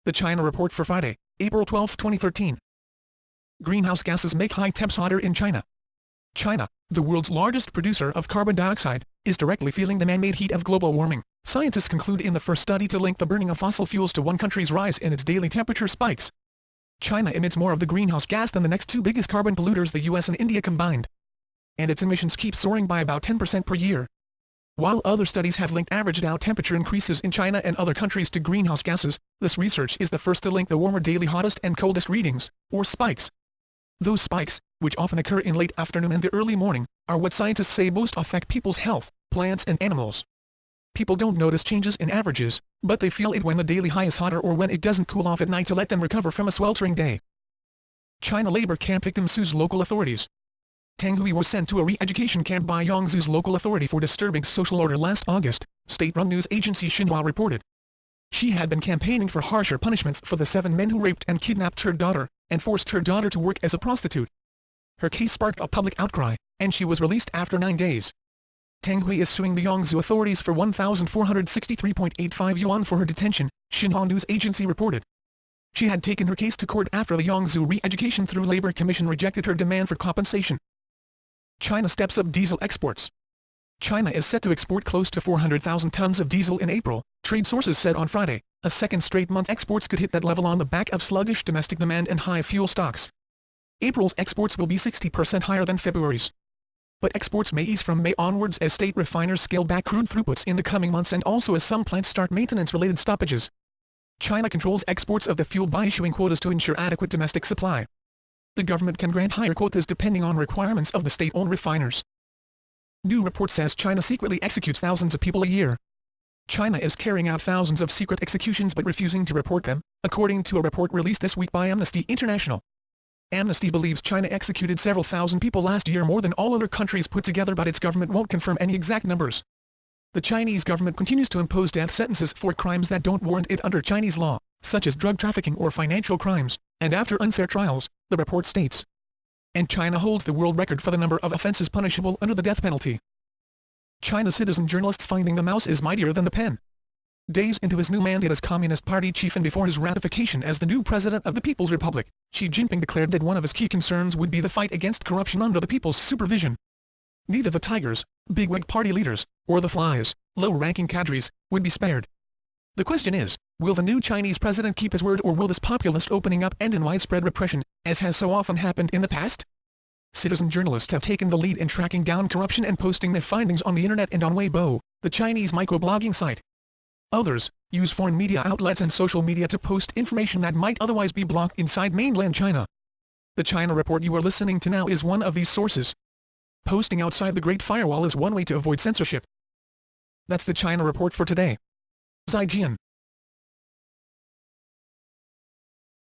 The China Report for Friday, April 12, 2013. Greenhouse gases make high temps hotter in China. China, the world's largest producer of carbon dioxide, is directly feeling the man-made heat of global warming. Scientists conclude in the first study to link the burning of fossil fuels to one country's rise in its daily temperature spikes. China emits more of the greenhouse gas than the next two biggest carbon polluters, the US and India combined. And its emissions keep soaring by about 10% per year. While other studies have linked averaged out temperature increases in China and other countries to greenhouse gases, this research is the first to link the warmer daily hottest and coldest readings, or spikes. Those spikes, which often occur in late afternoon and the early morning, are what scientists say most affect people's health, plants and animals. People don't notice changes in averages, but they feel it when the daily high is hotter or when it doesn't cool off at night to let them recover from a sweltering day. China labor camp victim sues local authorities. Tang Hui was sent to a re-education camp by Yangzhu's local authority for disturbing social order last August, state-run news agency Xinhua reported. She had been campaigning for harsher punishments for the 7 men who raped and kidnapped her daughter, and forced her daughter to work as a prostitute. Her case sparked a public outcry, and she was released after 9 days. Tang Hui is suing the Yangzhou authorities for 1,463.85 yuan for her detention, Xinhua news agency reported. She had taken her case to court after the Yangzhou Re-Education through Labor Commission rejected her demand for compensation. China steps up diesel exports. China is set to export close to 400,000 tons of diesel in April, trade sources said on Friday. A second straight month exports could hit that level on the back of sluggish domestic demand and high fuel stocks. April's exports will be 60% higher than February's. But exports may ease from May onwards as state refiners scale back crude throughputs in the coming months and also as some plants start maintenance-related stoppages. China controls exports of the fuel by issuing quotas to ensure adequate domestic supply. The government can grant higher quotas depending on requirements of the state-owned refiners. New report says China secretly executes thousands of people a year. China is carrying out thousands of secret executions but refusing to report them, according to a report released this week by Amnesty International. Amnesty believes China executed several thousand people last year, more than all other countries put together, but its government won't confirm any exact numbers. The Chinese government continues to impose death sentences for crimes that don't warrant it under Chinese law, such as drug trafficking or financial crimes, and after unfair trials, the report states. And China holds the world record for the number of offenses punishable under the death penalty. China's citizen journalists finding the mouse is mightier than the pen. Days into his new mandate as Communist Party chief and before his ratification as the new president of the People's Republic, Xi Jinping declared that one of his key concerns would be the fight against corruption under the people's supervision. Neither the tigers, bigwig party leaders, or the flies, low-ranking cadres, would be spared. The question is, will the new Chinese president keep his word, or will this populist opening up end in widespread repression, as has so often happened in the past? Citizen journalists have taken the lead in tracking down corruption and posting their findings on the internet and on Weibo, the Chinese microblogging site. Others use foreign media outlets and social media to post information that might otherwise be blocked inside mainland China. The China Report you are listening to now is one of these sources. Posting outside the Great Firewall is one way to avoid censorship. That's the China Report for today. Zaijian.